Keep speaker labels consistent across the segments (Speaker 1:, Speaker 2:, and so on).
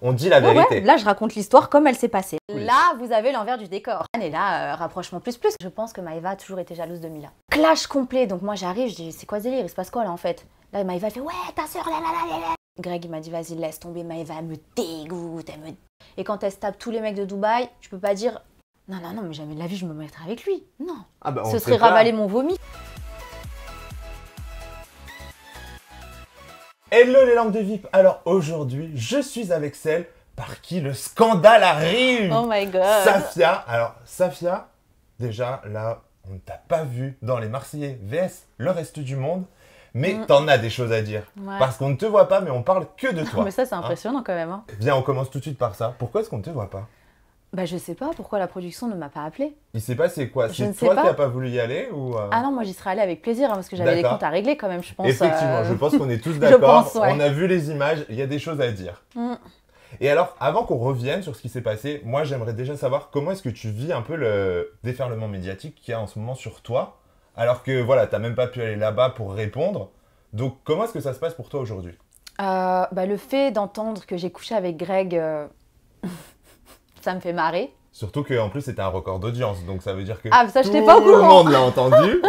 Speaker 1: on dit la vérité.
Speaker 2: Ouais, là, je raconte l'histoire comme elle s'est passée.
Speaker 1: Oui.
Speaker 2: Là, vous avez l'envers du décor. Et là, rapprochement plus. Je pense que Maëva a toujours été jalouse de Mila. Clash complet. Donc moi, j'arrive, je dis, c'est quoi ce délire? Il se passe quoi là en fait? Là, Maëva fait, ouais, ta soeur, là. Greg, il m'a dit, vas-y, laisse tomber, Maëva, elle me dégoûte, Et quand elle se tape tous les mecs de Dubaï, je peux pas dire, non, mais jamais de la vie, je me mettrai avec lui. Non.
Speaker 1: Ah bah,
Speaker 2: ce serait ravaler mon vomi.
Speaker 1: Hello les langues de VIP. Alors aujourd'hui, je suis avec celle par qui le scandale arrive.
Speaker 2: Oh my god.
Speaker 1: Safia. Alors Safia, déjà là, on ne t'a pas vu dans les Marseillais vs le reste du monde, mais t'en as des choses à dire.
Speaker 2: Ouais.
Speaker 1: Parce qu'on ne te voit pas, mais on parle que de toi.
Speaker 2: Mais ça, c'est impressionnant quand même. Hein.
Speaker 1: Viens, on commence tout de suite par ça. Pourquoi est-ce qu'on ne te voit pas?
Speaker 2: Bah je sais pas pourquoi la production ne m'a pas appelée.
Speaker 1: Il s'est passé quoi?
Speaker 2: Je
Speaker 1: C'est
Speaker 2: ne sais
Speaker 1: toi
Speaker 2: pas.
Speaker 1: qui n'as pas voulu y aller ou
Speaker 2: Ah non, moi j'y serais allée avec plaisir hein, parce que j'avais des
Speaker 1: D'accord.
Speaker 2: comptes à régler quand même, je pense.
Speaker 1: Effectivement, je pense qu'on est tous d'accord.
Speaker 2: pense, ouais.
Speaker 1: On a vu les images, il y a des choses à dire. Et alors, avant qu'on revienne sur ce qui s'est passé, moi j'aimerais déjà savoir comment est-ce que tu vis un peu le déferlement médiatique qu'il y a en ce moment sur toi, alors que voilà, t'as même pas pu aller là-bas pour répondre. Donc comment est-ce que ça se passe pour toi aujourd'hui?
Speaker 2: Bah, le fait d'entendre que j'ai couché avec Greg, ça me fait marrer.
Speaker 1: Surtout qu'en plus c'était un record d'audience, donc ça veut dire que
Speaker 2: Ah, ça,
Speaker 1: tout
Speaker 2: j'étais pas au
Speaker 1: le
Speaker 2: courant.
Speaker 1: monde l'a entendu.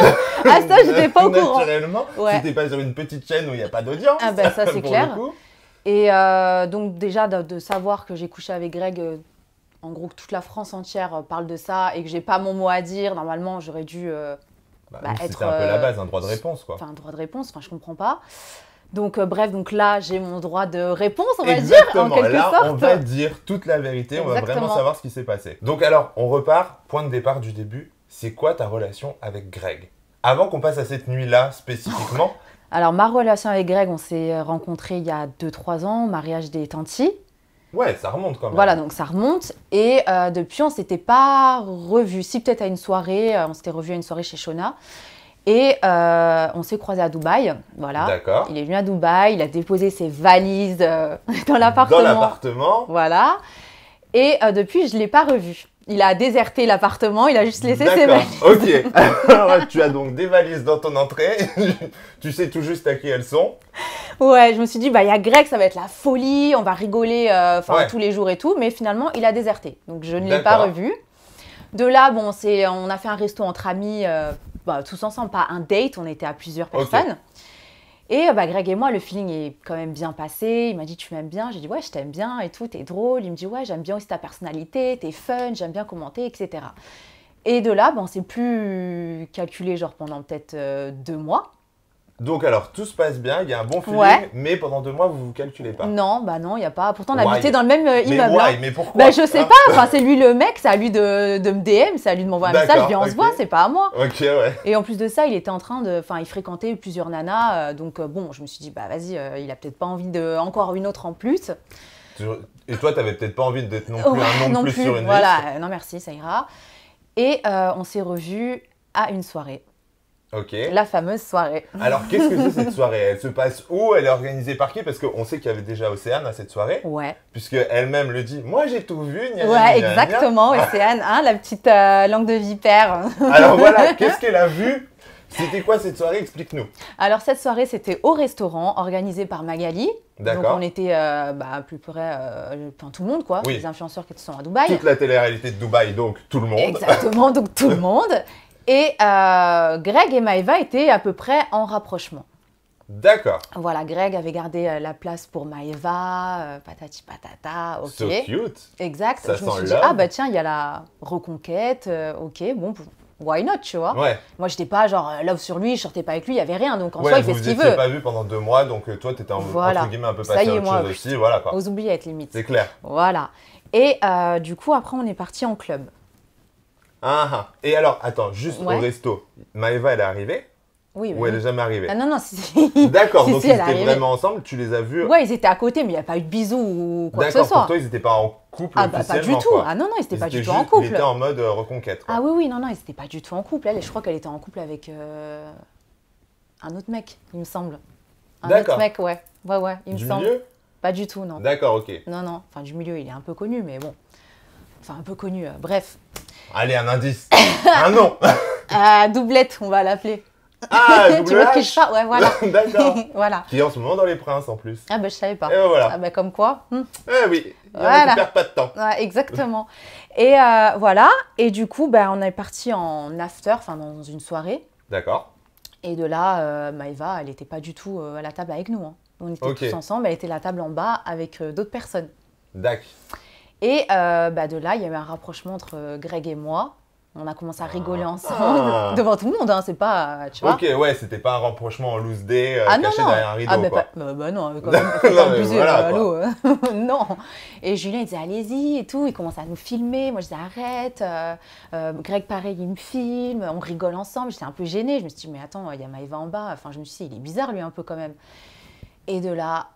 Speaker 2: Ah ça, j'étais pas au courant.
Speaker 1: Naturellement,
Speaker 2: Ouais.
Speaker 1: si t'es pas sur une petite chaîne où il n'y a pas d'audience.
Speaker 2: Ah bah ça c'est
Speaker 1: pour
Speaker 2: clair.
Speaker 1: le coup.
Speaker 2: Et donc déjà de savoir que j'ai couché avec Greg, en gros que toute la France entière parle de ça et que j'ai pas mon mot à dire, normalement j'aurais dû
Speaker 1: Bah,
Speaker 2: être...
Speaker 1: c'était un peu la base, un droit de réponse quoi.
Speaker 2: Enfin un droit de réponse, enfin je comprends pas. Donc bref, donc là j'ai mon droit de réponse on va
Speaker 1: Exactement.
Speaker 2: dire, en quelque
Speaker 1: là,
Speaker 2: sorte.
Speaker 1: on va dire toute la vérité, on va
Speaker 2: Exactement.
Speaker 1: vraiment savoir ce qui s'est passé. Donc alors, on repart, point de départ du début, c'est quoi ta relation avec Greg? Avant qu'on passe à cette nuit-là spécifiquement.
Speaker 2: Alors ma relation avec Greg, on s'est rencontrés il y a 2-3 ans, mariage des tantis.
Speaker 1: Ouais, ça remonte quand même.
Speaker 2: Voilà, donc ça remonte. Et depuis, on ne s'était pas revus. Si, peut-être à une soirée, on s'était revus à une soirée chez Shona. Et on s'est croisés à Dubaï. Voilà.
Speaker 1: D'accord.
Speaker 2: Il est venu à Dubaï, il a déposé ses valises dans l'appartement.
Speaker 1: Dans l'appartement.
Speaker 2: Voilà. Et depuis, je ne l'ai pas revu. Il a déserté l'appartement, il a juste laissé ses
Speaker 1: D'accord,
Speaker 2: valises.
Speaker 1: ok. Alors, tu as donc des valises dans ton entrée. Tu sais tout juste à qui elles sont.
Speaker 2: Ouais, je me suis dit, bah il y a Greg, ça va être la folie, on va rigoler
Speaker 1: Ouais.
Speaker 2: tous les jours et tout. Mais finalement, il a déserté. Donc, je ne l'ai pas
Speaker 1: D'accord.
Speaker 2: revu. De là, bon, on a fait un resto entre amis, tous ensemble, pas un date, on était à plusieurs personnes. Et Greg et moi, le feeling est quand même bien passé. Il m'a dit, tu m'aimes bien? J'ai dit, ouais, je t'aime bien et tout, t'es drôle. Il me dit, ouais, j'aime bien aussi ta personnalité, t'es fun, j'aime bien commenter, etc. Et de là, on s'est plus calculé, genre pendant peut-être 2 mois.
Speaker 1: Donc alors, tout se passe bien, il y a un bon feeling,
Speaker 2: Ouais.
Speaker 1: mais pendant 2 mois, vous vous calculez pas.
Speaker 2: Non, bah non, il n'y a pas. Pourtant, on
Speaker 1: Why?
Speaker 2: habitait dans le même immeuble.
Speaker 1: Mais
Speaker 2: hein.
Speaker 1: why? Mais pourquoi?
Speaker 2: Bah, je sais pas, enfin, c'est lui le mec, c'est à lui de me DM, c'est à lui de m'envoyer un message,
Speaker 1: D'accord,
Speaker 2: viens, on se voit, c'est pas à moi.
Speaker 1: Ok, ouais.
Speaker 2: Et en plus de ça, il était en train de. Enfin, il fréquentait plusieurs nanas, donc bon, je me suis dit, bah vas-y, il a peut-être pas envie de. Encore une autre en plus.
Speaker 1: Et toi, t'avais peut-être pas envie d'être non plus un nom de plus sur une
Speaker 2: voilà,
Speaker 1: liste.
Speaker 2: non merci, ça ira. Et on s'est revus à une soirée,
Speaker 1: Ok.
Speaker 2: la fameuse soirée.
Speaker 1: Alors, qu'est-ce que c'est cette soirée? Elle se passe où? Elle est organisée par qui? Parce qu'on sait qu'il y avait déjà Océane à cette soirée.
Speaker 2: Ouais.
Speaker 1: Puisque elle-même le dit, moi j'ai tout vu. Gna, gna,
Speaker 2: Ouais,
Speaker 1: gna, gna,
Speaker 2: exactement,
Speaker 1: gna.
Speaker 2: Océane, hein, la petite langue de vipère.
Speaker 1: Alors voilà, qu'est-ce qu'elle a vu? C'était quoi cette soirée? Explique-nous.
Speaker 2: Alors cette soirée, c'était au restaurant, organisé par Magali. Donc
Speaker 1: D'accord.
Speaker 2: on était à peu près, tout le monde quoi,
Speaker 1: Oui.
Speaker 2: les influenceurs qui sont à Dubaï.
Speaker 1: Toute la télé-réalité de Dubaï, donc tout le monde.
Speaker 2: Exactement, donc tout le monde. Et Greg et Maëva étaient à peu près en rapprochement.
Speaker 1: D'accord.
Speaker 2: Voilà, Greg avait gardé la place pour Maëva, patati patata, ok.
Speaker 1: So cute.
Speaker 2: Exact.
Speaker 1: Ça
Speaker 2: Je me
Speaker 1: sent
Speaker 2: suis dit,
Speaker 1: love.
Speaker 2: ah bah tiens, il y a la reconquête, ok, bon, why not, tu vois.
Speaker 1: Ouais.
Speaker 2: Moi, j'étais pas genre love sur lui, je sortais pas avec lui, il y avait rien, donc en
Speaker 1: Ouais,
Speaker 2: soi, il
Speaker 1: vous
Speaker 2: fait ce
Speaker 1: vous
Speaker 2: qu'il
Speaker 1: étiez
Speaker 2: veut.
Speaker 1: pas vu pendant 2 mois, donc toi, t'étais
Speaker 2: Voilà.
Speaker 1: entre guillemets un peu
Speaker 2: Ça
Speaker 1: passé
Speaker 2: y
Speaker 1: à
Speaker 2: est,
Speaker 1: autre
Speaker 2: moi,
Speaker 1: chose aussi, voilà quoi.
Speaker 2: Aux oubliettes, limite.
Speaker 1: C'est clair.
Speaker 2: Voilà. Et du coup, après, on est parti en club.
Speaker 1: Ah, ah. Et alors, attends, juste
Speaker 2: Ouais.
Speaker 1: au resto, Maëva, elle est arrivée
Speaker 2: Oui,
Speaker 1: ou elle est jamais arrivée?
Speaker 2: Ah non, non, si.
Speaker 1: D'accord,
Speaker 2: Si,
Speaker 1: donc
Speaker 2: si,
Speaker 1: ils
Speaker 2: elle est
Speaker 1: étaient
Speaker 2: arrivée.
Speaker 1: vraiment ensemble, tu les as vus.
Speaker 2: Ouais, ils étaient à côté, mais il n'y a pas eu de bisous ou quoi que ce
Speaker 1: D'accord,
Speaker 2: soit.
Speaker 1: pour toi, ils n'étaient pas en couple
Speaker 2: Ah bah pas
Speaker 1: officiellement,
Speaker 2: du tout.
Speaker 1: quoi.
Speaker 2: Ah non, non, ils n'étaient pas du
Speaker 1: étaient
Speaker 2: tout en
Speaker 1: juste-
Speaker 2: couple.
Speaker 1: Ils étaient en mode reconquête, quoi.
Speaker 2: Ah oui, oui, non, non, ils n'étaient pas du tout en couple. Elle, je crois qu'elle était en couple avec un autre mec, il me semble. Un
Speaker 1: D'accord.
Speaker 2: autre mec, ouais. Ouais, ouais, il me
Speaker 1: Du
Speaker 2: semble.
Speaker 1: milieu?
Speaker 2: Pas du tout, non.
Speaker 1: D'accord, ok.
Speaker 2: Non, non. Enfin, du milieu, il est un peu connu, mais bon. Enfin, un peu connu. Bref.
Speaker 1: Allez, un indice. Un nom.
Speaker 2: Doublette, on va l'appeler.
Speaker 1: Ah,
Speaker 2: Tu veux
Speaker 1: double
Speaker 2: qu'il
Speaker 1: H.
Speaker 2: fasse? Ouais, voilà.
Speaker 1: D'accord.
Speaker 2: Voilà.
Speaker 1: Qui est en ce moment dans Les Princes en plus.
Speaker 2: Ah, ben, je savais pas.
Speaker 1: Et ben voilà.
Speaker 2: Ah, ben, comme quoi.
Speaker 1: Eh oui, il y en a
Speaker 2: Voilà.
Speaker 1: qui perdent pas de temps.
Speaker 2: Ouais, exactement. Et voilà. Et du coup, ben, on est parti en after, enfin, dans une soirée.
Speaker 1: D'accord.
Speaker 2: Et de là, Maëva, elle n'était pas du tout à la table avec nous. Hein. On était
Speaker 1: Ok.
Speaker 2: tous ensemble. Elle était à la table en bas avec d'autres personnes.
Speaker 1: D'accord.
Speaker 2: Et bah, de là, il y a eu un rapprochement entre Greg et moi. On a commencé à rigoler ensemble devant tout le monde, hein, c'est pas, tu vois.
Speaker 1: Ok, ouais, c'était pas un rapprochement en loose day
Speaker 2: Ah non,
Speaker 1: caché
Speaker 2: non.
Speaker 1: derrière un rideau,
Speaker 2: Ah,
Speaker 1: quoi.
Speaker 2: bah non, quand même, faut
Speaker 1: Non,
Speaker 2: pas
Speaker 1: mais
Speaker 2: abuser,
Speaker 1: voilà,
Speaker 2: allô. Non. Et Julien, il disait, allez-y et tout. Il commençait à nous filmer. Moi, je disais, arrête. Greg, pareil, il me filme. On rigole ensemble. J'étais un peu gênée. Je me suis dit, mais attends, il y a Maëva en bas. Enfin, je me suis dit, il est bizarre, lui, un peu, quand même. Et de là,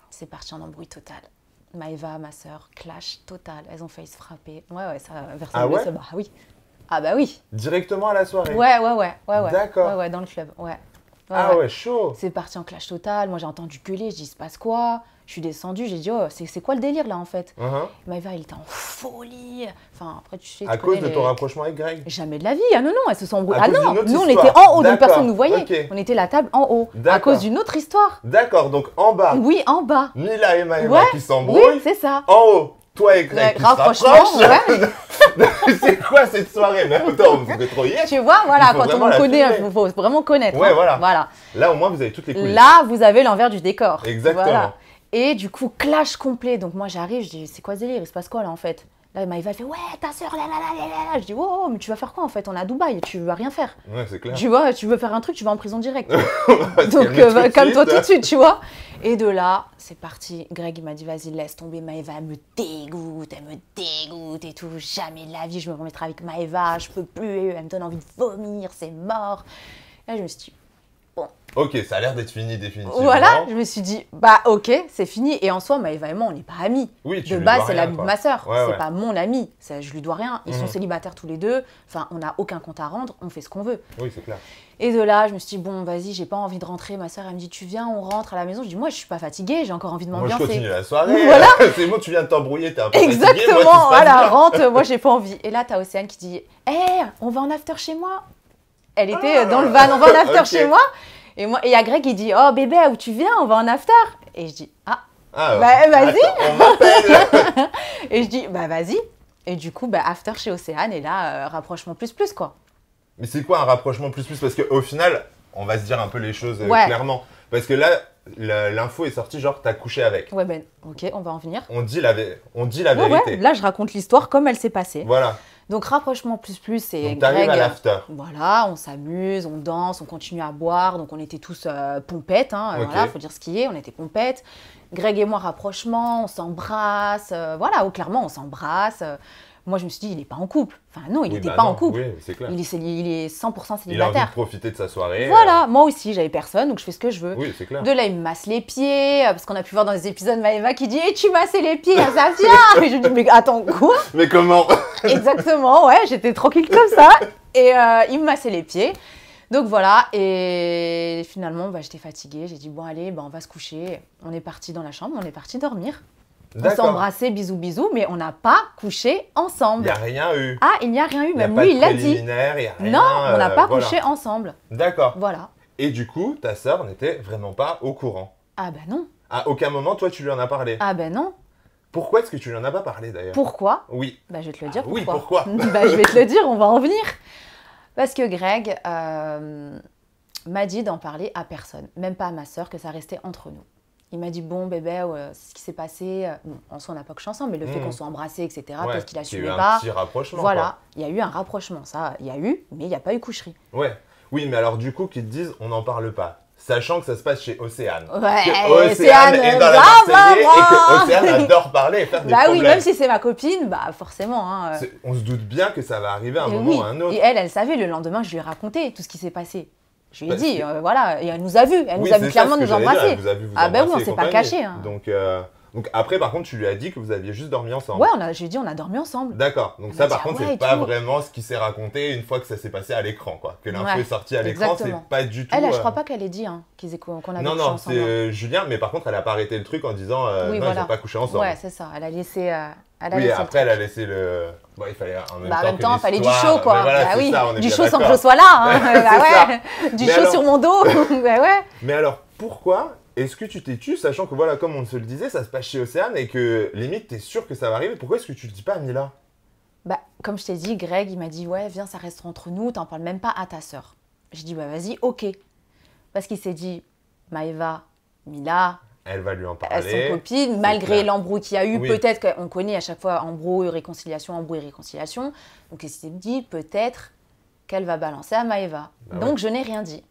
Speaker 2: c'est parti en embrouille total. Maëva, ma sœur, clash total. Elles ont failli se frapper. Ouais, ça, vers
Speaker 1: Ah ouais?
Speaker 2: bah oui. Ah bah oui.
Speaker 1: Directement à la soirée?
Speaker 2: Ouais.
Speaker 1: D'accord.
Speaker 2: Ouais, dans le club, ouais.
Speaker 1: Ah ouais, chaud.
Speaker 2: C'est parti en clash total. Moi, j'ai entendu gueuler. Je dis, il se passe quoi? Je suis descendue. J'ai dit, oh, c'est quoi le délire là en fait? Maëva, elle était en folie. Enfin, après, tu sais.
Speaker 1: À cause de ton rapprochement avec Greg?
Speaker 2: Jamais de la vie. Ah non, elles se sont embrouillées.
Speaker 1: À
Speaker 2: Ah
Speaker 1: cause
Speaker 2: non,
Speaker 1: d'une autre
Speaker 2: nous, on
Speaker 1: histoire.
Speaker 2: était en haut, donc
Speaker 1: D'accord.
Speaker 2: personne ne nous voyait.
Speaker 1: Ok.
Speaker 2: On était la table en haut. À
Speaker 1: D'accord.
Speaker 2: cause d'une autre histoire.
Speaker 1: D'accord, donc en bas,
Speaker 2: Oui, en bas.
Speaker 1: Mila et Maëva
Speaker 2: Ouais.
Speaker 1: qui
Speaker 2: Oui,
Speaker 1: s'embrouillent.
Speaker 2: c'est ça.
Speaker 1: En haut, toi et Greg qui se
Speaker 2: Rapprochement,
Speaker 1: rapprochent.
Speaker 2: ouais.
Speaker 1: C'est quoi cette soirée? Mais attends, vous êtes trop hier.
Speaker 2: Tu vois, voilà,
Speaker 1: Il faut
Speaker 2: quand
Speaker 1: vraiment
Speaker 2: on
Speaker 1: la
Speaker 2: connaît,
Speaker 1: filmer.
Speaker 2: il faut vraiment connaître.
Speaker 1: Ouais,
Speaker 2: hein.
Speaker 1: voilà. Là, au moins, vous avez toutes les coulisses.
Speaker 2: Là, vous avez l'envers du décor.
Speaker 1: Exactement.
Speaker 2: Voilà. Et du coup, clash complet. Donc moi, j'arrive, je dis, c'est quoi ce délire? Il se passe quoi là en fait? Là, Maëva elle fait, ouais, ta soeur, là. Je dis, oh, mais tu vas faire quoi en fait? On est à Dubaï, tu vas rien faire.
Speaker 1: Ouais, c'est clair.
Speaker 2: Tu vois, tu veux faire un truc, tu vas en prison direct.
Speaker 1: Parce
Speaker 2: Donc,
Speaker 1: qu'elle met tout de
Speaker 2: calme-toi
Speaker 1: suite.
Speaker 2: tout de suite, tu vois. Et de là, c'est parti. Greg, il m'a dit, vas-y, laisse tomber Maëva, elle me dégoûte et tout. Jamais de la vie, je me remettrai avec Maëva, je peux plus, elle me donne envie de vomir, c'est mort. Là, je me suis dit,
Speaker 1: Ok, ça a l'air d'être fini définitivement.
Speaker 2: voilà, je me suis dit, bah ok, c'est fini. Et en soi, Maëva et moi, on n'est pas amis.
Speaker 1: Oui, tu
Speaker 2: De
Speaker 1: lui
Speaker 2: base,
Speaker 1: dois
Speaker 2: c'est
Speaker 1: rien,
Speaker 2: l'ami de
Speaker 1: quoi.
Speaker 2: ma sœur.
Speaker 1: Ouais,
Speaker 2: C'est
Speaker 1: ouais.
Speaker 2: pas mon ami. Je lui dois rien. Ils sont
Speaker 1: Mhm.
Speaker 2: célibataires tous les deux. Enfin, on n'a aucun compte à rendre. On fait ce qu'on veut.
Speaker 1: Oui, c'est clair.
Speaker 2: Et de là, je me suis dit, bon, vas-y, j'ai pas envie de rentrer. Ma sœur, elle me dit, tu viens, on rentre à la maison. Je dis, moi, je suis pas fatiguée. J'ai encore envie de
Speaker 1: Moi, je
Speaker 2: m'ambiancer.
Speaker 1: continue la soirée.
Speaker 2: Voilà.
Speaker 1: C'est bon, tu viens de t'embrouiller, t'es un peu fatigué.
Speaker 2: Exactement.
Speaker 1: Moi, tout se passe
Speaker 2: Voilà,
Speaker 1: bien.
Speaker 2: rentre. Moi, j'ai pas envie. Et là, t'as Océane qui dit, on va en after chez moi. Elle était dans le van. On va en after
Speaker 1: ok.
Speaker 2: chez moi. Et moi, il y a Greg qui dit, oh bébé, où tu viens? On va en after. Et je dis, ah.
Speaker 1: Ah,
Speaker 2: Bah, vas-y.
Speaker 1: attends, on m'appelle.
Speaker 2: Et je dis, bah vas-y. Et du coup, bah, after chez Océane, et là, rapprochement plus, quoi.
Speaker 1: Mais c'est quoi un rapprochement plus? Parce qu'au final, on va se dire un peu les choses
Speaker 2: Ouais.
Speaker 1: clairement. Parce que là, l'info est sortie, genre, t'as couché avec.
Speaker 2: Ouais, ben, ok, on va en venir.
Speaker 1: On dit la
Speaker 2: Ouais,
Speaker 1: vérité.
Speaker 2: là, je raconte l'histoire comme elle s'est passée.
Speaker 1: Voilà.
Speaker 2: Donc, rapprochement plus, c'est
Speaker 1: Donc, t'arrives
Speaker 2: Greg.
Speaker 1: à l'after.
Speaker 2: Voilà, on s'amuse, on danse, on continue à boire. Donc, on était tous pompettes, hein,
Speaker 1: Ok.
Speaker 2: voilà, faut dire ce qui est, on était pompettes. Greg et moi, rapprochement, on s'embrasse. Voilà, clairement, on s'embrasse. Moi, je me suis dit, il n'est pas en couple. Enfin, non, il
Speaker 1: Oui,
Speaker 2: n'était
Speaker 1: bah
Speaker 2: pas
Speaker 1: non,
Speaker 2: en couple.
Speaker 1: Oui, c'est clair.
Speaker 2: Il est 100%
Speaker 1: Il a envie de
Speaker 2: célibataire.
Speaker 1: profiter de sa soirée.
Speaker 2: Voilà, moi aussi, j'avais personne, donc je fais ce que je veux.
Speaker 1: Oui, c'est clair.
Speaker 2: De là, il me masse les pieds, parce qu'on a pu voir dans les épisodes Maëva qui dit « tu masses les pieds à Safia !» Et je dis « mais attends, quoi ?»
Speaker 1: Mais comment?
Speaker 2: Exactement, ouais, j'étais tranquille comme ça. Et il me massait les pieds. Donc voilà, et finalement, bah, j'étais fatiguée. J'ai dit « bon, allez, bah, on va se coucher. » On est parti dans la chambre, on est parti dormir. On s'est
Speaker 1: D'accord.
Speaker 2: embrassés, bisous, bisous, mais on n'a pas couché
Speaker 1: Il
Speaker 2: ensemble.
Speaker 1: n'y a rien eu.
Speaker 2: Ah, il n'y a rien eu,
Speaker 1: Il n'y a
Speaker 2: même
Speaker 1: pas
Speaker 2: lui,
Speaker 1: de
Speaker 2: il l'a dit.
Speaker 1: préliminaire, il n'y a rien.
Speaker 2: Non, on n'a pas
Speaker 1: voilà.
Speaker 2: couché ensemble.
Speaker 1: D'accord.
Speaker 2: Voilà.
Speaker 1: Et du coup, ta sœur n'était vraiment pas au courant.
Speaker 2: Ah bah non,
Speaker 1: À aucun moment, toi, tu lui en as parlé.
Speaker 2: ah bah non.
Speaker 1: Pourquoi est-ce que tu lui en as pas parlé d'ailleurs?
Speaker 2: Pourquoi?
Speaker 1: Oui.
Speaker 2: Bah, je vais te le dire
Speaker 1: Ah oui,
Speaker 2: pourquoi.
Speaker 1: pourquoi?
Speaker 2: Bah, je vais te le dire, on va en venir. Parce que Greg m'a dit d'en parler à personne, même pas à ma sœur, que ça restait entre nous. Il m'a dit, bon bébé, c'est ce qui s'est passé. Bon, en soi, on n'a pas couché ensemble, mais le fait qu'on soit embrassés, etc.,
Speaker 1: Ouais,
Speaker 2: peut-être qu'il
Speaker 1: qu'il y a eu
Speaker 2: assumait
Speaker 1: un
Speaker 2: pas.
Speaker 1: petit rapprochement.
Speaker 2: Voilà, il y a eu un rapprochement, ça, il y a eu, mais il n'y a pas eu coucherie.
Speaker 1: Quoi. Ouais. Oui, mais alors du coup, qu'ils te disent, on n'en parle pas. Sachant que ça se passe chez Océane.
Speaker 2: Ouais,
Speaker 1: Que
Speaker 2: Océane,
Speaker 1: est dans la
Speaker 2: bla,
Speaker 1: Marseillaise
Speaker 2: bla,
Speaker 1: et que
Speaker 2: bla.
Speaker 1: Océane adore parler et faire des
Speaker 2: Bah oui,
Speaker 1: problèmes.
Speaker 2: même si c'est ma copine, bah forcément. Hein,
Speaker 1: On se doute bien que ça va arriver à un
Speaker 2: et
Speaker 1: moment
Speaker 2: oui.
Speaker 1: ou à un autre.
Speaker 2: Et elle savait, le lendemain, je lui ai raconté tout ce qui s'est passé. Je lui ai
Speaker 1: Parce
Speaker 2: dit,
Speaker 1: que-
Speaker 2: voilà, et elle nous a vus, elle
Speaker 1: Oui,
Speaker 2: nous a
Speaker 1: c'est
Speaker 2: vu
Speaker 1: ça,
Speaker 2: clairement
Speaker 1: ce que
Speaker 2: nous
Speaker 1: j'allais dire,
Speaker 2: embrasser.
Speaker 1: elle vous a vu vous
Speaker 2: Ah ben oui, on
Speaker 1: embrasser et
Speaker 2: s'est pas
Speaker 1: compagnie.
Speaker 2: caché. Hein.
Speaker 1: Donc, Donc après, par contre, tu lui as dit que vous aviez juste dormi ensemble.
Speaker 2: Ouais, j'ai dit on a dormi ensemble.
Speaker 1: D'accord. Donc
Speaker 2: Elle
Speaker 1: ça,
Speaker 2: m'a
Speaker 1: par
Speaker 2: dit,
Speaker 1: contre,
Speaker 2: ah ouais,
Speaker 1: c'est
Speaker 2: et
Speaker 1: pas
Speaker 2: tout.
Speaker 1: vraiment ce qui s'est raconté une fois que ça s'est passé à l'écran, quoi. Que l'info
Speaker 2: Ouais,
Speaker 1: est sortie à l'écran, c'est
Speaker 2: exactement.
Speaker 1: pas du tout.
Speaker 2: Elle, je crois pas qu'elle ait dit hein, qu'on avait
Speaker 1: Non,
Speaker 2: couché
Speaker 1: non,
Speaker 2: ensemble. hein.
Speaker 1: c'est Julien, mais par contre, elle a pas arrêté le truc en disant
Speaker 2: Oui,
Speaker 1: non,
Speaker 2: voilà.
Speaker 1: ils n'ont pas couché ensemble.
Speaker 2: Ouais, c'est ça. Elle a laissé.
Speaker 1: Oui, après, elle a laissé le. Bon, il fallait en même
Speaker 2: Bah,
Speaker 1: temps.
Speaker 2: en même temps, il fallait du
Speaker 1: l'histoire-
Speaker 2: show, quoi.
Speaker 1: Mais voilà,
Speaker 2: bah
Speaker 1: c'est
Speaker 2: oui,
Speaker 1: ça, on est
Speaker 2: du
Speaker 1: bien
Speaker 2: show sans que
Speaker 1: d'accord.
Speaker 2: je sois là. Hein. Bah
Speaker 1: C'est
Speaker 2: ouais. Du
Speaker 1: Mais
Speaker 2: show
Speaker 1: alors-
Speaker 2: sur mon dos. Bah ouais.
Speaker 1: Mais alors, pourquoi est-ce que tu t'es tu, sachant que voilà, comme on se le disait, ça se passe chez Océane et que limite, t'es sûr que ça va arriver, pourquoi est-ce que tu le dis pas à Mila?
Speaker 2: Bah, comme je t'ai dit, Greg, il m'a dit ouais, viens, ça reste entre nous, t'en parles même pas à ta sœur. J'ai dit bah vas-y, ok. Parce qu'il s'est dit Maëva, Mila,
Speaker 1: Elle va lui en
Speaker 2: elles
Speaker 1: parler.
Speaker 2: sont copines, malgré
Speaker 1: clair.
Speaker 2: l'embrouille qu'il y a eu,
Speaker 1: Oui.
Speaker 2: peut-être qu'on connaît à chaque fois embrouille, réconciliation. Donc il s'est dit peut-être qu'elle va balancer à Maëva.
Speaker 1: Bah
Speaker 2: Donc
Speaker 1: ouais.
Speaker 2: je n'ai rien dit.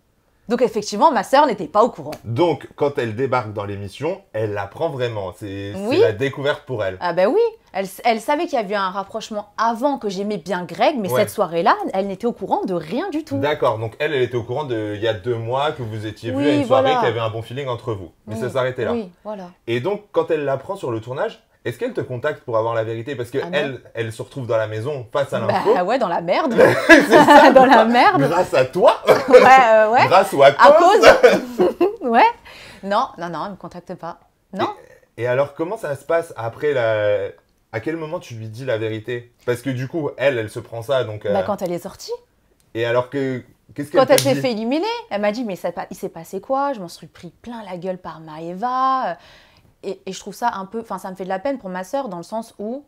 Speaker 2: Donc effectivement, ma sœur n'était pas au courant.
Speaker 1: Donc, quand elle débarque dans l'émission, elle l'apprend vraiment. C'est
Speaker 2: Oui.
Speaker 1: la découverte pour elle.
Speaker 2: Ah ben oui, elle savait qu'il y avait un rapprochement avant que j'aimais bien Greg, mais
Speaker 1: Ouais.
Speaker 2: cette soirée-là, elle n'était au courant de rien du tout.
Speaker 1: D'accord, donc elle était au courant il y a 2 mois que vous étiez vus
Speaker 2: Oui,
Speaker 1: à une soirée,
Speaker 2: voilà.
Speaker 1: qu'il y avait un bon feeling entre vous. Mais ça
Speaker 2: Oui,
Speaker 1: s'arrêtait là.
Speaker 2: Oui, voilà.
Speaker 1: Et donc, quand elle l'apprend sur le tournage, est-ce qu'elle te contacte pour avoir la vérité? Parce que
Speaker 2: Ah non.
Speaker 1: elle se retrouve dans la maison face à l'info.
Speaker 2: Bah ouais, dans la merde.
Speaker 1: C'est ça.
Speaker 2: Dans la merde.
Speaker 1: Grâce à toi,
Speaker 2: Ouais, ouais.
Speaker 1: grâce ou à
Speaker 2: À
Speaker 1: cause.
Speaker 2: Ouais. Non, elle me contacte pas. Non.
Speaker 1: Et alors, comment ça se passe après la... À quel moment tu lui dis la vérité? Parce que du coup, elle se prend ça, donc...
Speaker 2: Bah quand elle est sortie.
Speaker 1: Et alors que... Qu'est-ce qu'elle
Speaker 2: Quand elle
Speaker 1: te
Speaker 2: s'est
Speaker 1: dit?
Speaker 2: fait éliminer, elle m'a dit mais il s'est passé quoi? Je m'en suis pris plein la gueule par Maëva. Et je trouve ça un peu... Enfin, ça me fait de la peine pour ma sœur dans le sens où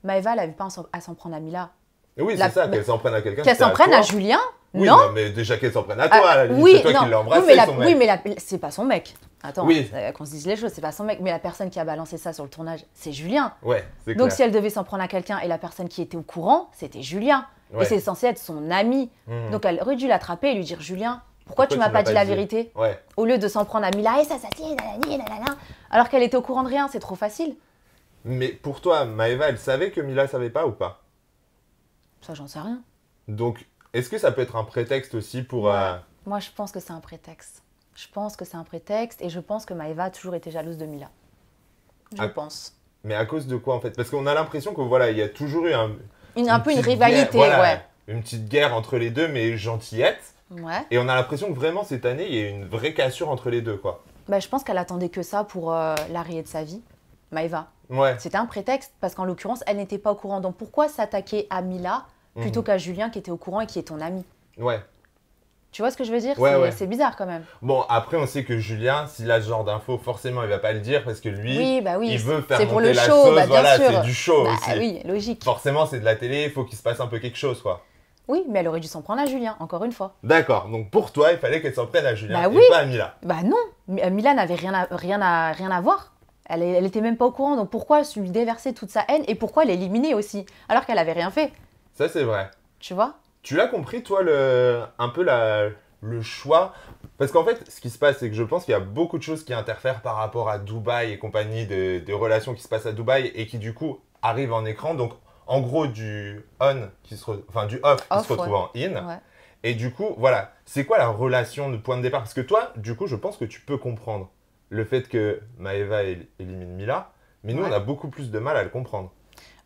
Speaker 2: Maëva, elle n'avait pas à s'en prendre à Mila.
Speaker 1: Oui,
Speaker 2: La-
Speaker 1: c'est ça, qu'elle s'en prenne à quelqu'un.
Speaker 2: Qu'elle
Speaker 1: c'était
Speaker 2: s'en prenne à
Speaker 1: toi.
Speaker 2: Julien?
Speaker 1: Oui,
Speaker 2: non.
Speaker 1: mais déjà qu'elle s'en prenne à toi, à la limite,
Speaker 2: Oui,
Speaker 1: c'est toi
Speaker 2: non.
Speaker 1: qui l'as embrassé,
Speaker 2: oui, mais
Speaker 1: son mec.
Speaker 2: oui, mais c'est pas son mec. Attends,
Speaker 1: Oui.
Speaker 2: qu'on se dise les choses, c'est pas son mec. Mais la personne qui a balancé ça sur le tournage, c'est Julien.
Speaker 1: Ouais, c'est
Speaker 2: Donc
Speaker 1: clair.
Speaker 2: si elle devait s'en prendre à quelqu'un et la personne qui était au courant, c'était Julien.
Speaker 1: Ouais.
Speaker 2: Et c'est censé être son ami.
Speaker 1: Mhm.
Speaker 2: Donc elle aurait dû l'attraper et lui dire Julien, pourquoi tu
Speaker 1: Pourquoi
Speaker 2: m'as pas dit la vérité?
Speaker 1: Ouais.
Speaker 2: Au lieu de s'en prendre à Mila, et ça tient, nanana, alors qu'elle était au courant de rien, c'est trop facile.
Speaker 1: Mais pour toi, Maëva, elle savait que Mila savait pas ou pas?
Speaker 2: Ça, j'en sais rien.
Speaker 1: Donc, est-ce que ça peut être un prétexte aussi pour...
Speaker 2: Ouais. Moi, je pense que c'est un prétexte. Je pense que c'est un prétexte et je pense que Maëva a toujours été jalouse de Mila. Je
Speaker 1: Ah.
Speaker 2: pense.
Speaker 1: Mais à cause de quoi, en fait? Parce qu'on a l'impression que, voilà, il y a toujours eu
Speaker 2: Un peu une
Speaker 1: petite
Speaker 2: rivalité,
Speaker 1: guerre, voilà,
Speaker 2: ouais.
Speaker 1: une petite guerre entre les deux, mais gentillette.
Speaker 2: Ouais.
Speaker 1: Et on a l'impression que vraiment, cette année, il y a une vraie cassure entre les deux, quoi.
Speaker 2: Bah, je pense qu'elle attendait que ça pour l'arrivée de sa vie, Maëva.
Speaker 1: Ouais.
Speaker 2: C'était un prétexte parce qu'en l'occurrence, elle n'était pas au courant. Donc pourquoi s'attaquer à Mila plutôt qu'à Julien qui était au courant et qui est ton ami?
Speaker 1: Ouais.
Speaker 2: Tu vois ce que je veux dire?
Speaker 1: Ouais, ouais.
Speaker 2: C'est bizarre quand même.
Speaker 1: Bon, après, on sait que Julien, s'il a ce genre d'infos, forcément, il va pas le dire parce que lui,
Speaker 2: Oui, bah oui.
Speaker 1: il veut faire
Speaker 2: c'est
Speaker 1: monter
Speaker 2: pour le
Speaker 1: la
Speaker 2: show,
Speaker 1: sauce.
Speaker 2: bah, bien
Speaker 1: Voilà,
Speaker 2: sûr.
Speaker 1: c'est du show
Speaker 2: Bah
Speaker 1: aussi.
Speaker 2: oui, logique.
Speaker 1: Forcément, c'est de la télé, il faut qu'il se passe un peu quelque chose, quoi.
Speaker 2: Oui, mais elle aurait dû s'en prendre à Julien, encore une fois.
Speaker 1: D'accord, donc pour toi, il fallait qu'elle s'en prenne à Julien
Speaker 2: Bah
Speaker 1: et
Speaker 2: oui.
Speaker 1: pas à Mila.
Speaker 2: Bah non, Mila n'avait rien à voir. Elle était même pas au courant, donc pourquoi lui déverser toute sa haine et pourquoi l'éliminer aussi, alors qu'elle avait rien fait,
Speaker 1: Ça, c'est vrai.
Speaker 2: tu vois?
Speaker 1: Tu l'as compris, toi, un peu le choix? Parce qu'en fait, ce qui se passe, c'est que je pense qu'il y a beaucoup de choses qui interfèrent par rapport à Dubaï et compagnie, de relations qui se passent à Dubaï et qui, du coup, arrivent en écran. Donc, en gros, du on enfin du off qui
Speaker 2: Off,
Speaker 1: se retrouve
Speaker 2: ouais.
Speaker 1: en in.
Speaker 2: Ouais.
Speaker 1: Et du coup, voilà, c'est quoi la relation de point de départ? Parce que toi, du coup, je pense que tu peux comprendre le fait que Maëva élimine Mila, mais nous,
Speaker 2: Ouais.
Speaker 1: on a beaucoup plus de mal à le comprendre.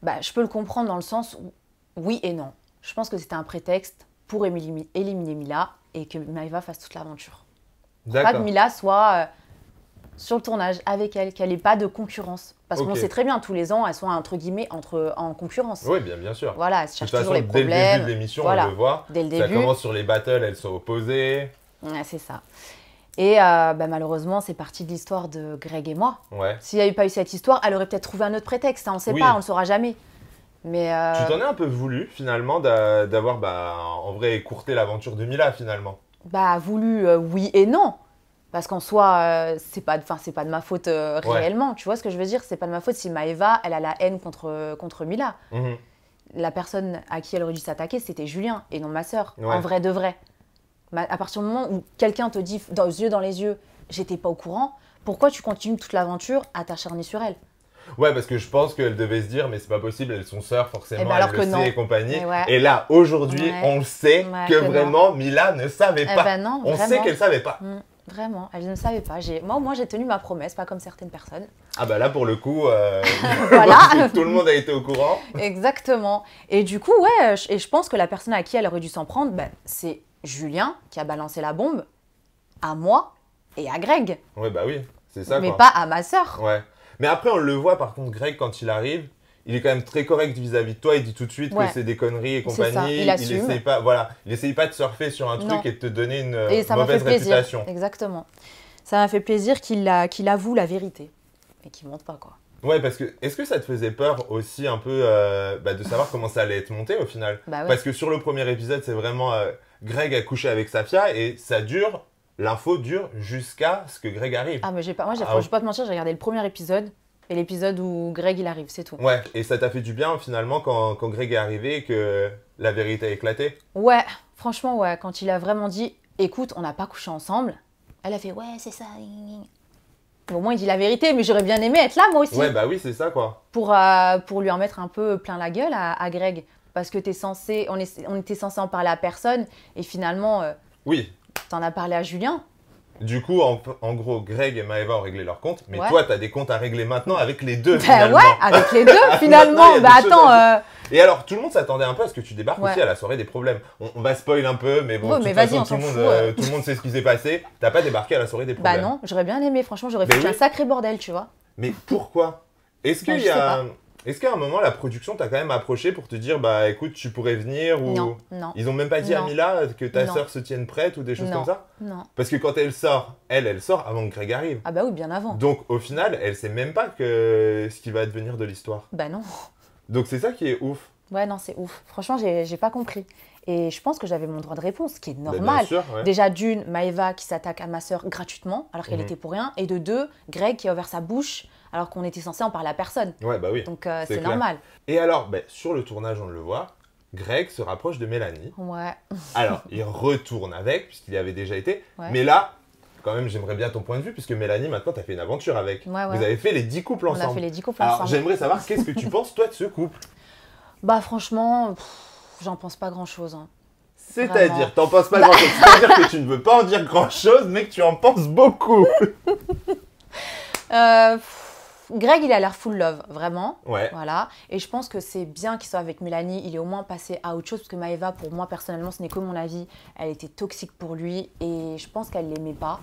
Speaker 2: Bah, je peux le comprendre dans le sens où oui et non. Je pense que c'était un prétexte pour éliminer Mila et que Maëva fasse toute l'aventure. Pas que
Speaker 1: D'accord.
Speaker 2: Mila soit sur le tournage avec elle, qu'elle n'ait pas de concurrence. Parce qu'on
Speaker 1: Ok.
Speaker 2: sait très bien, tous les ans, elles sont entre guillemets en concurrence.
Speaker 1: Oui, bien sûr.
Speaker 2: Voilà, elles se
Speaker 1: De
Speaker 2: cherchent
Speaker 1: toute
Speaker 2: toujours
Speaker 1: façon,
Speaker 2: les
Speaker 1: dès le début
Speaker 2: problèmes.
Speaker 1: de l'émission,
Speaker 2: Voilà.
Speaker 1: on le voit.
Speaker 2: Dès le
Speaker 1: Ça
Speaker 2: début.
Speaker 1: commence sur les battles, elles sont opposées.
Speaker 2: Ouais, c'est ça. Et bah, malheureusement, c'est parti de l'histoire de Greg et moi.
Speaker 1: Ouais.
Speaker 2: S'il n'y avait pas eu cette histoire, elle aurait peut-être trouvé un autre prétexte. Hein, on ne sait
Speaker 1: Oui.
Speaker 2: pas, on ne le saura jamais. Mais
Speaker 1: Tu t'en es un peu voulu, finalement, d'avoir, en vrai, écourté l'aventure de Mila, finalement.
Speaker 2: bah, voulu, oui et non. Parce qu'en soi, c'est pas de ma faute réellement. Tu vois ce que je veux dire? C'est pas de ma faute si Maëva, elle a la haine contre Mila.
Speaker 1: Mhm.
Speaker 2: La personne à qui elle aurait dû s'attaquer, c'était Julien et non ma sœur.
Speaker 1: Ouais.
Speaker 2: En vrai de vrai. À partir du moment où quelqu'un te dit dans les yeux, j'étais pas au courant, pourquoi tu continues toute l'aventure à t'acharner sur elle?
Speaker 1: Ouais, parce que je pense qu'elle devait se dire, mais c'est pas possible, elles sont sœurs, forcément,
Speaker 2: Eh ben alors
Speaker 1: elle
Speaker 2: que
Speaker 1: le
Speaker 2: non.
Speaker 1: sait et compagnie.
Speaker 2: Mais ouais.
Speaker 1: Et là, aujourd'hui,
Speaker 2: Ouais.
Speaker 1: on le sait
Speaker 2: Ouais,
Speaker 1: que
Speaker 2: que non.
Speaker 1: vraiment, Mila ne savait
Speaker 2: Eh
Speaker 1: pas.
Speaker 2: ben non,
Speaker 1: On
Speaker 2: vraiment.
Speaker 1: sait qu'elle savait pas.
Speaker 2: Vraiment, elle ne savait pas. Moi, j'ai tenu ma promesse, pas comme certaines personnes.
Speaker 1: Ah bah là, pour le coup,
Speaker 2: Voilà.
Speaker 1: tout le monde a été au courant.
Speaker 2: Exactement. Et du coup, ouais, et je pense que la personne à qui elle aurait dû s'en prendre, ben, c'est Julien qui a balancé la bombe à moi et à Greg.
Speaker 1: Ouais, bah oui, c'est ça,
Speaker 2: Mais
Speaker 1: quoi.
Speaker 2: pas à ma sœur.
Speaker 1: Ouais. Mais après, on le voit, par contre, Greg, quand il arrive, il est quand même très correct vis-à-vis de toi. Il dit tout de suite que c'est des conneries et compagnie.
Speaker 2: Ça. Il assume.
Speaker 1: essaye pas, voilà, il essaye pas de surfer sur un truc et de te donner une mauvaise réputation.
Speaker 2: Exactement. Ça m'a fait plaisir qu'il avoue la vérité et qu'il mente pas, quoi.
Speaker 1: Ouais, parce que est-ce que ça te faisait peur aussi un peu de savoir comment ça allait être monté au final?
Speaker 2: Bah ouais.
Speaker 1: Parce que sur le premier épisode, c'est vraiment Greg a couché avec Safia et ça dure, l'info dure jusqu'à ce que Greg arrive.
Speaker 2: Ah, mais je vais pas te mentir, j'ai regardé le premier épisode et l'épisode où Greg il arrive, c'est tout.
Speaker 1: Ouais, et ça t'a fait du bien finalement quand Greg est arrivé et que la vérité a éclaté?
Speaker 2: Ouais, franchement, ouais, quand il a vraiment dit écoute, on n'a pas couché ensemble, elle a fait ouais, c'est ça. Au moins, il dit la vérité, mais j'aurais bien aimé être là, moi aussi.
Speaker 1: Ouais, bah oui, c'est ça, quoi.
Speaker 2: Pour lui en mettre un peu plein la gueule à Greg. Parce que on était censé en parler à personne, et finalement,
Speaker 1: oui.
Speaker 2: T'en as parlé à Julien.
Speaker 1: Du coup, en gros, Greg et Maëva ont réglé leur compte, mais
Speaker 2: ouais.
Speaker 1: toi, t'as des comptes à régler maintenant avec les deux, finalement.
Speaker 2: Ouais, avec les deux, finalement. Bah attends...
Speaker 1: Et alors, tout le monde s'attendait un peu à ce que tu débarques aussi à la soirée des problèmes. On va spoil un peu, mais bon, de toute façon, tout le monde sait ce qui s'est passé. T'as pas débarqué à la soirée des problèmes.
Speaker 2: Bah non, j'aurais bien aimé. Franchement, j'aurais fait un sacré bordel, tu vois.
Speaker 1: Mais pourquoi? Est-ce qu'à un moment, la production t'a quand même approché pour te dire, bah écoute, tu pourrais venir ou...
Speaker 2: Non.
Speaker 1: Ils ont même pas dit à Mila que ta sœur se tienne prête ou des choses comme ça?
Speaker 2: Non.
Speaker 1: Parce que quand elle sort avant que Greg arrive.
Speaker 2: Ah bah oui, bien avant.
Speaker 1: Donc au final, elle sait même pas ce qui va advenir de l'histoire.
Speaker 2: Bah non.
Speaker 1: Donc c'est ça qui est ouf.
Speaker 2: Ouais, non, c'est ouf. Franchement, j'ai pas compris. Et je pense que j'avais mon droit de réponse, ce qui est normal.
Speaker 1: Bien sûr, ouais.
Speaker 2: Déjà, d'une, Maëva qui s'attaque à ma sœur gratuitement, alors qu'elle était pour rien. Et de deux, Greg qui a ouvert sa bouche, alors qu'on était censé en parler à personne.
Speaker 1: Ouais, bah oui.
Speaker 2: Donc c'est normal.
Speaker 1: Et alors, sur le tournage, on le voit, Greg se rapproche de Mélanie.
Speaker 2: Ouais.
Speaker 1: Alors, il retourne avec, puisqu'il y avait déjà été.
Speaker 2: Ouais.
Speaker 1: Mais là, quand même, j'aimerais bien ton point de vue, puisque Mélanie, maintenant, tu as fait une aventure avec.
Speaker 2: Ouais.
Speaker 1: Vous avez fait les 10 couples ensemble.
Speaker 2: On a fait les 10 couples ensemble.
Speaker 1: Alors, j'aimerais savoir, qu'est-ce que tu penses, toi, de ce couple?
Speaker 2: Bah franchement, j'en pense pas grand-chose. Hein.
Speaker 1: C'est-à-dire, t'en penses pas grand-chose. C'est-à-dire que tu ne veux pas en dire grand-chose, mais que tu en penses beaucoup.
Speaker 2: Greg, il a l'air full love, vraiment.
Speaker 1: Ouais.
Speaker 2: Voilà. Et je pense que c'est bien qu'il soit avec Mélanie. Il est au moins passé à autre chose, parce que Maëva, pour moi, personnellement, ce n'est que mon avis. Elle était toxique pour lui et je pense qu'elle l'aimait pas.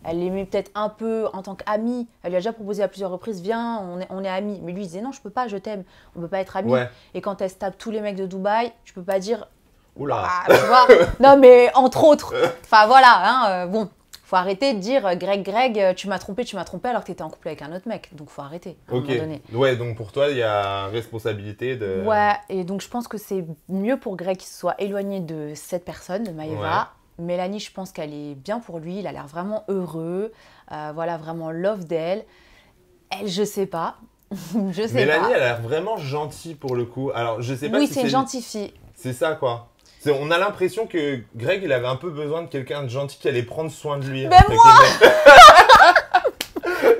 Speaker 2: Elle l'aimait peut-être un peu en tant qu'amie. Elle lui a déjà proposé à plusieurs reprises, viens, on est amis. Mais lui, il disait non, je peux pas, je t'aime. On peut pas être amis.
Speaker 1: Ouais.
Speaker 2: Et quand elle se tape tous les mecs de Dubaï, je peux pas dire...
Speaker 1: Oula.
Speaker 2: Ah, tu vois. Non, mais entre autres. Enfin, voilà. Bon, faut arrêter de dire Greg, tu m'as trompé alors que tu étais en couple avec un autre mec. Donc, faut arrêter à un moment donné.
Speaker 1: Ouais, donc pour toi, il y a responsabilité de...
Speaker 2: Ouais, et donc je pense que c'est mieux pour Greg qu'il soit éloigné de cette personne, de Maëva. Ouais. Mélanie, je pense qu'elle est bien pour lui. Il a l'air vraiment heureux. Voilà, vraiment love d'elle. Elle, je sais pas.
Speaker 1: Mélanie, elle a l'air vraiment gentille pour le coup. Alors, je sais pas
Speaker 2: oui,
Speaker 1: si
Speaker 2: c'est une gentille fille.
Speaker 1: C'est ça, quoi. On a l'impression que Greg, il avait un peu besoin de quelqu'un de gentil qui allait prendre soin de lui.
Speaker 2: Mais moi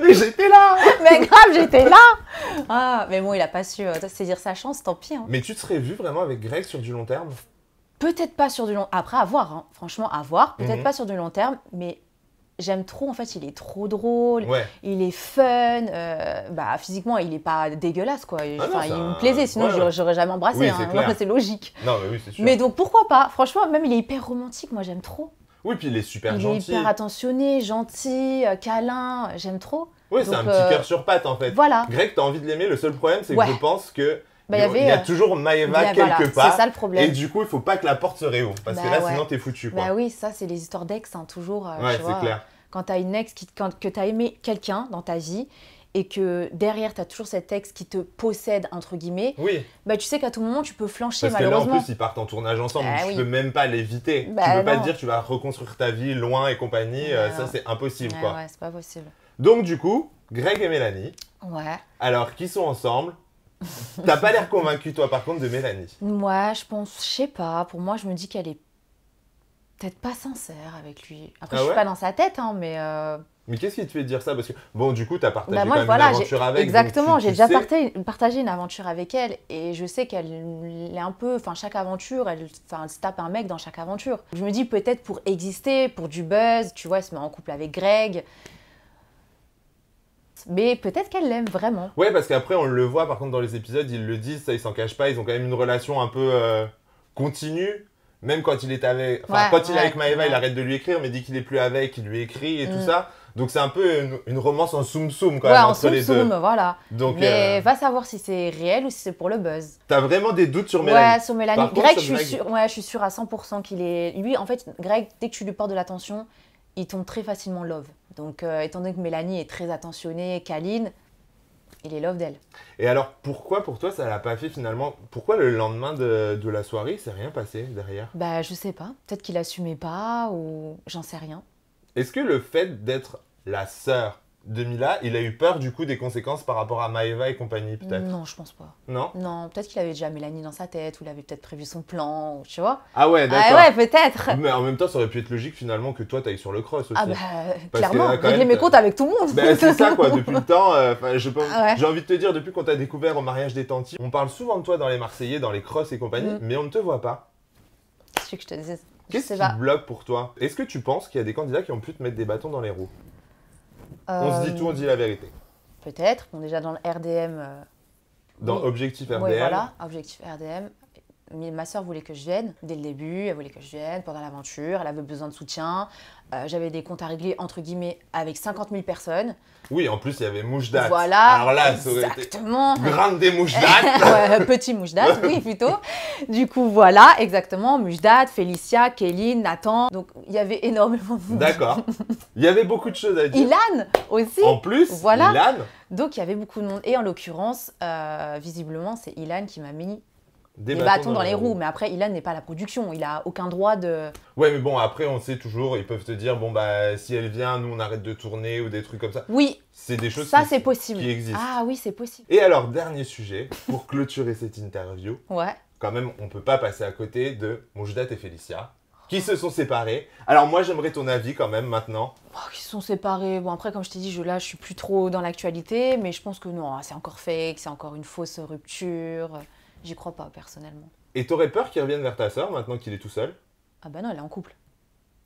Speaker 1: Mais j'étais là.
Speaker 2: Mais grave, j'étais là. Ah, mais bon, il a pas su saisir sa chance, tant pis. Hein.
Speaker 1: Mais tu te serais vu vraiment avec Greg sur du long terme?
Speaker 2: Peut-être pas sur du long... Après, à voir, hein. Franchement, à voir. Peut-être pas sur du long terme, mais j'aime trop. En fait, il est trop drôle. Ouais. Il est fun. Physiquement, il est pas dégueulasse, quoi. Il me plaisait, sinon j'aurais jamais embrassé.
Speaker 1: Oui,
Speaker 2: hein. C'est logique.
Speaker 1: Non, mais oui, c'est sûr.
Speaker 2: Mais donc, pourquoi pas? Franchement, même, il est hyper romantique. Moi, j'aime trop.
Speaker 1: Oui, puis il est super gentil.
Speaker 2: Il est hyper attentionné, gentil, câlin. J'aime trop.
Speaker 1: Oui, c'est un petit cœur sur patte, en fait.
Speaker 2: Voilà.
Speaker 1: Greg, t'as envie de l'aimer. Le seul problème, c'est que je pense que... il y a toujours Maëva quelque part.
Speaker 2: C'est ça le problème.
Speaker 1: Et du coup, il faut pas que la porte se réouvre. Parce que là, sinon, t'es foutu, quoi.
Speaker 2: Bah oui, ça, c'est les histoires d'ex, hein, toujours.
Speaker 1: Ouais, c'est clair.
Speaker 2: Quand t'as une ex, que t'as aimé quelqu'un dans ta vie, et que derrière, t'as toujours cet ex qui te possède, entre guillemets, bah tu sais qu'à tout moment, tu peux flancher, malheureusement.
Speaker 1: Parce que là, en plus, ils partent en tournage ensemble. Tu peux même pas l'éviter. Tu peux pas te dire, tu vas reconstruire ta vie loin et compagnie. Ça, c'est impossible, quoi.
Speaker 2: Ouais, c'est pas possible.
Speaker 1: Donc, du coup, Greg et Mélanie.
Speaker 2: Ouais.
Speaker 1: Alors, qui sont ensemble? T'as pas l'air convaincu, toi, par contre, de Mélanie.
Speaker 2: Moi, je sais pas. Pour moi, je me dis qu'elle est peut-être pas sincère avec lui. Après, je suis pas dans sa tête, hein, mais
Speaker 1: Mais qu'est-ce qui te fait dire ça? Parce que, bon, du coup, tu as partagé
Speaker 2: Bah, moi,
Speaker 1: quand même
Speaker 2: voilà,
Speaker 1: une aventure avec.
Speaker 2: exactement, j'ai déjà
Speaker 1: sais...
Speaker 2: partagé une aventure avec elle et je sais qu'elle est un peu, enfin chaque aventure, elle se tape un mec dans chaque aventure. Je me dis peut-être pour exister, pour du buzz, tu vois, elle se met en couple avec Greg. Mais peut-être qu'elle l'aime vraiment.
Speaker 1: Ouais, parce qu'après, on le voit, par contre, dans les épisodes, ils le disent, ça, ils s'en cachent pas, ils ont quand même une relation un peu continue. Même quand il est avec, enfin,
Speaker 2: Ouais,
Speaker 1: quand il est
Speaker 2: ouais,
Speaker 1: avec Maëva,
Speaker 2: ouais.
Speaker 1: il arrête de lui écrire, mais dès qu'il est plus avec, il lui écrit et tout ça. Donc c'est un peu une romance en soum-soum quand même entre les deux.
Speaker 2: Voilà.
Speaker 1: Donc,
Speaker 2: mais va savoir si c'est réel ou si c'est pour le buzz.
Speaker 1: T'as vraiment des doutes sur Mélanie?
Speaker 2: Ouais, sur Mélanie.
Speaker 1: Par contre,
Speaker 2: Greg,
Speaker 1: sur
Speaker 2: je suis sûre à 100% qu'il est... Lui, en fait, Greg, dès que tu lui portes de l'attention, il tombe très facilement love. Donc, étant donné que Mélanie est très attentionnée, câline, il est love d'elle.
Speaker 1: Et alors, pourquoi pour toi ça l'a pas fait finalement? Pourquoi le lendemain de la soirée, il s'est rien passé derrière?
Speaker 2: Bah, je sais pas. Peut-être qu'il assumait pas ou j'en sais rien.
Speaker 1: Est-ce que le fait d'être la sœur de Mila, il a eu peur du coup des conséquences par rapport à Maëva et compagnie peut-être?
Speaker 2: Non, je pense pas.
Speaker 1: Non?
Speaker 2: Non, peut-être qu'il avait déjà Mélanie dans sa tête ou il avait peut-être prévu son plan, tu vois.
Speaker 1: Ah ouais, d'accord.
Speaker 2: Ah ouais, peut-être.
Speaker 1: Mais en même temps, ça aurait pu être logique finalement que toi t'ailles sur le cross aussi.
Speaker 2: Ah bah,
Speaker 1: Parce
Speaker 2: clairement,
Speaker 1: que, quand
Speaker 2: régler
Speaker 1: même,
Speaker 2: mes comptes avec tout le monde.
Speaker 1: Ben, c'est ça quoi, depuis le temps,
Speaker 2: Ouais.
Speaker 1: j'ai envie de te dire, depuis qu'on t'a découvert au mariage des tantis, on parle souvent de toi dans les Marseillais, dans les crosses et compagnie, mais on ne te voit pas.
Speaker 2: Qu'est-ce que je te dise?
Speaker 1: Qu'est-ce qui bloque pour toi? Est-ce que tu penses qu'il y a des candidats qui ont pu te mettre des bâtons dans les roues? On se dit tout, on dit la vérité.
Speaker 2: Peut-être, bon déjà dans le RDM...
Speaker 1: Dans
Speaker 2: oui.
Speaker 1: Objectif RDM.
Speaker 2: Oui, voilà, Objectif RDM. Ma soeur voulait que je vienne dès le début, elle voulait que je vienne pendant l'aventure, elle avait besoin de soutien. J'avais des comptes à régler, entre guillemets, avec 50 000 personnes.
Speaker 1: Oui, en plus, il y avait Mouchdat.
Speaker 2: Voilà,
Speaker 1: alors là, ça aurait
Speaker 2: exactement.
Speaker 1: été grande des Mouchdat.
Speaker 2: Ouais, petit Mouchdat, oui, plutôt. Du coup, voilà, exactement. Mouchdat, Félicia, Kéline, Nathan. Donc, il y avait énormément de monde.
Speaker 1: D'accord. Il y avait beaucoup de choses à dire.
Speaker 2: Ilan aussi.
Speaker 1: En plus,
Speaker 2: voilà.
Speaker 1: Ilan.
Speaker 2: Donc, il y avait beaucoup de monde. Et en l'occurrence, visiblement, c'est Ilan qui m'a mis des bâtons dans les roues. Mais après, Ilan n'est pas à la production. Il a aucun droit de...
Speaker 1: Ouais, mais bon, après, on sait toujours, ils peuvent te dire, bon, bah, si elle vient, nous, on arrête de tourner ou des trucs comme ça.
Speaker 2: Oui.
Speaker 1: C'est des choses
Speaker 2: ça, c'est possible.
Speaker 1: Qui existent.
Speaker 2: Ah oui, c'est possible.
Speaker 1: Et alors, dernier sujet, pour clôturer cette interview.
Speaker 2: Ouais.
Speaker 1: Quand même, on peut pas passer à côté de Mouchdat et Félicia, qui se sont séparés. Alors moi, j'aimerais ton avis quand même maintenant.
Speaker 2: Oh, ils se sont séparés. Bon, après, comme je t'ai dit, je suis plus trop dans l'actualité, mais je pense que non, c'est encore fake, c'est encore une fausse rupture. J'y crois pas, personnellement.
Speaker 1: Et t'aurais peur qu'il revienne vers ta sœur maintenant qu'il est tout seul?
Speaker 2: Ah bah non, elle est en couple.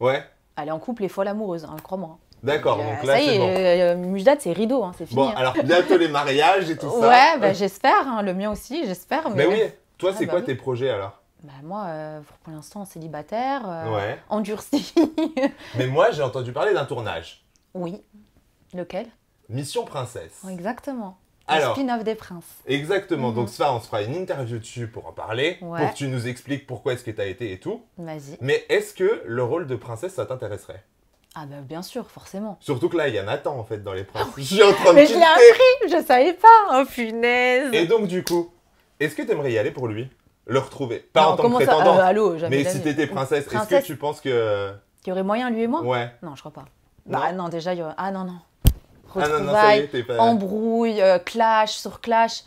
Speaker 1: Ouais.
Speaker 2: Elle est en couple et folle amoureuse, hein, crois-moi.
Speaker 1: D'accord, donc là,
Speaker 2: ça y
Speaker 1: c'est
Speaker 2: est, Mouchdat, c'est rideau, hein, c'est fini.
Speaker 1: Bon,
Speaker 2: hein.
Speaker 1: alors bientôt les mariages et tout ça.
Speaker 2: Ouais, bah, j'espère, hein, le mien aussi, j'espère.
Speaker 1: Mais oui, toi, c'est
Speaker 2: bah
Speaker 1: quoi
Speaker 2: oui.
Speaker 1: tes projets alors?
Speaker 2: Bah moi, pour l'instant, célibataire,
Speaker 1: ouais.
Speaker 2: endurci.
Speaker 1: Mais moi, j'ai entendu parler d'un tournage.
Speaker 2: Oui. Lequel?
Speaker 1: Mission Princesse.
Speaker 2: Exactement.
Speaker 1: Alors,
Speaker 2: le spin-off des princes.
Speaker 1: Exactement. Donc ça, on se fera une interview dessus pour en parler, pour que tu nous expliques pourquoi est-ce que tu as été et tout.
Speaker 2: Vas-y.
Speaker 1: Mais est-ce que le rôle de princesse, ça t'intéresserait?
Speaker 2: Ah bah bien sûr, forcément.
Speaker 1: Surtout que là, il y a Nathan en fait dans les princes. Je suis en train de
Speaker 2: Mais je l'ai appris, je savais pas. Oh punaise.
Speaker 1: Et donc du coup, est-ce que tu aimerais y aller pour lui? Le retrouver? Pas
Speaker 2: non,
Speaker 1: en tant que
Speaker 2: ça
Speaker 1: prétendante,
Speaker 2: allô, jamais
Speaker 1: mais si t'étais princesse, est-ce que tu penses que...
Speaker 2: Qu'il y aurait moyen, lui et moi?
Speaker 1: Ouais.
Speaker 2: Non, je crois pas.
Speaker 1: Non.
Speaker 2: Bah non, déjà, il y aurait... Ah non, non.
Speaker 1: Retrouvailles, ça y est, t'es pas...
Speaker 2: embrouille, clash sur clash.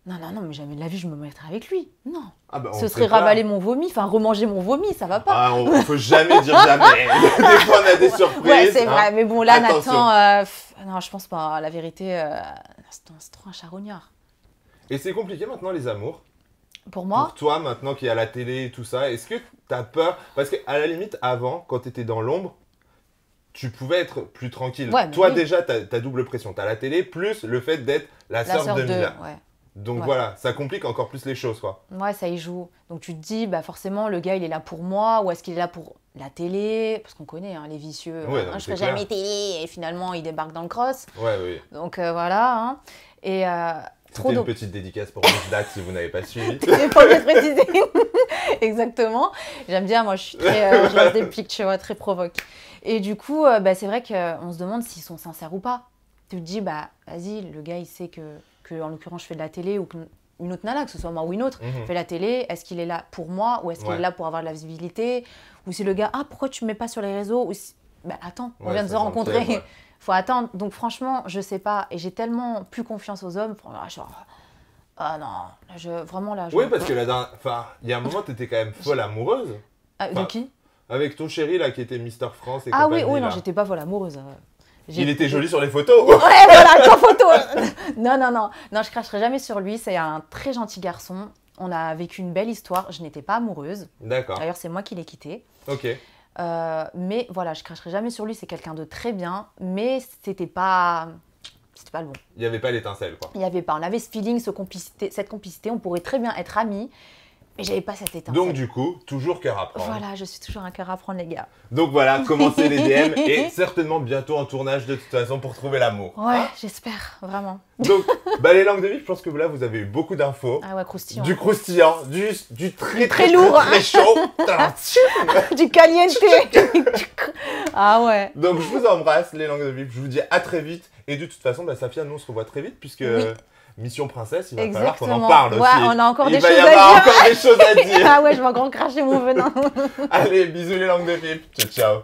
Speaker 2: Non, non, non, mais jamais de la vie, je me mettrais avec lui. Non.
Speaker 1: Ah bah,
Speaker 2: ce serait ravaler mon vomi, enfin remanger mon vomi, ça va pas.
Speaker 1: Ah, on faut jamais dire jamais. Des fois, on a des surprises.
Speaker 2: Ouais, c'est vrai, mais bon, là,
Speaker 1: attention.
Speaker 2: Nathan, non, je pense pas. La vérité, c'est trop un charognard.
Speaker 1: Et c'est compliqué maintenant, les amours?
Speaker 2: Pour moi?
Speaker 1: Pour toi, maintenant qu'il y a la télé et tout ça, est-ce que t'as peur? Parce qu'à la limite, avant, quand t'étais dans l'ombre, tu pouvais être plus tranquille.
Speaker 2: Ouais,
Speaker 1: toi,
Speaker 2: oui.
Speaker 1: déjà, t'as double pression. T'as la télé, plus le fait d'être la sœur de Mila.
Speaker 2: Ouais.
Speaker 1: Donc
Speaker 2: ouais.
Speaker 1: voilà, ça complique encore plus les choses, quoi.
Speaker 2: Ouais, ça y joue. Donc tu te dis, bah forcément, le gars, il est là pour moi, ou est-ce qu'il est là pour la télé? Parce qu'on connaît hein, les vicieux.
Speaker 1: Ouais,
Speaker 2: je ferai jamais télé, et finalement, il débarque dans le cross.
Speaker 1: Ouais, oui.
Speaker 2: Donc voilà. Hein. Et
Speaker 1: c'était une petite dédicace pour Mouchdat si vous n'avez pas suivi.
Speaker 2: C'est pas bien précisé. Exactement. J'aime bien, moi, je suis très. Je lance des pics, tu vois, très provoque. Et du coup, bah, c'est vrai qu'on se demande s'ils sont sincères ou pas. Tu te dis, bah, vas-y, le gars, il sait que en l'occurrence, je fais de la télé ou une autre nana, que ce soit moi ou une autre, fait la télé. Est-ce qu'il est là pour moi ou est-ce qu'il est là pour avoir de la visibilité? Ou si le gars, ah, pourquoi tu ne me mets pas sur les réseaux? Ou si... Bah, attends, on vient de se rencontrer. Faut attendre. Donc, franchement, je sais pas. Et j'ai tellement plus confiance aux hommes. Genre, ah non, vraiment là.
Speaker 1: Oui, parce que il y a un moment, tu étais quand même folle amoureuse.
Speaker 2: De qui?
Speaker 1: Avec ton chéri là qui était Mister France et
Speaker 2: Ah
Speaker 1: compagnie,
Speaker 2: oui,
Speaker 1: là.
Speaker 2: non, j'étais pas folle amoureuse.
Speaker 1: Il était joli sur les photos.
Speaker 2: Ouais, voilà, qu'en photo. Non, non, non. Non, je cracherai jamais sur lui. C'est un très gentil garçon. On a vécu une belle histoire. Je n'étais pas amoureuse.
Speaker 1: D'accord.
Speaker 2: D'ailleurs, c'est moi qui l'ai quitté.
Speaker 1: Ok.
Speaker 2: Mais voilà, je cracherai jamais sur lui. C'est quelqu'un de très bien. Mais c'était pas le bon.
Speaker 1: Il n'y avait pas l'étincelle, quoi.
Speaker 2: Il n'y avait pas. On avait ce feeling, cette complicité. On pourrait très bien être amis. Mais j'avais pas cette étincelle.
Speaker 1: Donc du coup, toujours cœur à prendre.
Speaker 2: Voilà, je suis toujours un cœur à prendre, les gars.
Speaker 1: Donc voilà, commencez les DM et certainement bientôt en tournage de toute façon pour trouver l'amour.
Speaker 2: Ouais, j'espère, vraiment.
Speaker 1: Donc, les langues de vie, je pense que là, vous avez eu beaucoup d'infos.
Speaker 2: Ah ouais, croustillant.
Speaker 1: Du croustillant, du très
Speaker 2: lourd,
Speaker 1: très chaud.
Speaker 2: Du caliente. Ah ouais.
Speaker 1: Donc je vous embrasse, les langues de vie. Je vous dis à très vite. Et de toute façon, Safia, nous on se revoit très vite puisque...
Speaker 2: Oui.
Speaker 1: Mission Princesse, il va
Speaker 2: Exactement.
Speaker 1: falloir qu'on en parle aussi.
Speaker 2: Ouais, on a encore des choses à dire.
Speaker 1: Il va y avoir encore des choses à dire.
Speaker 2: Ah ouais, je vais encore cracher mon venin.
Speaker 1: Allez, bisous les langues de pipe. Ciao, ciao.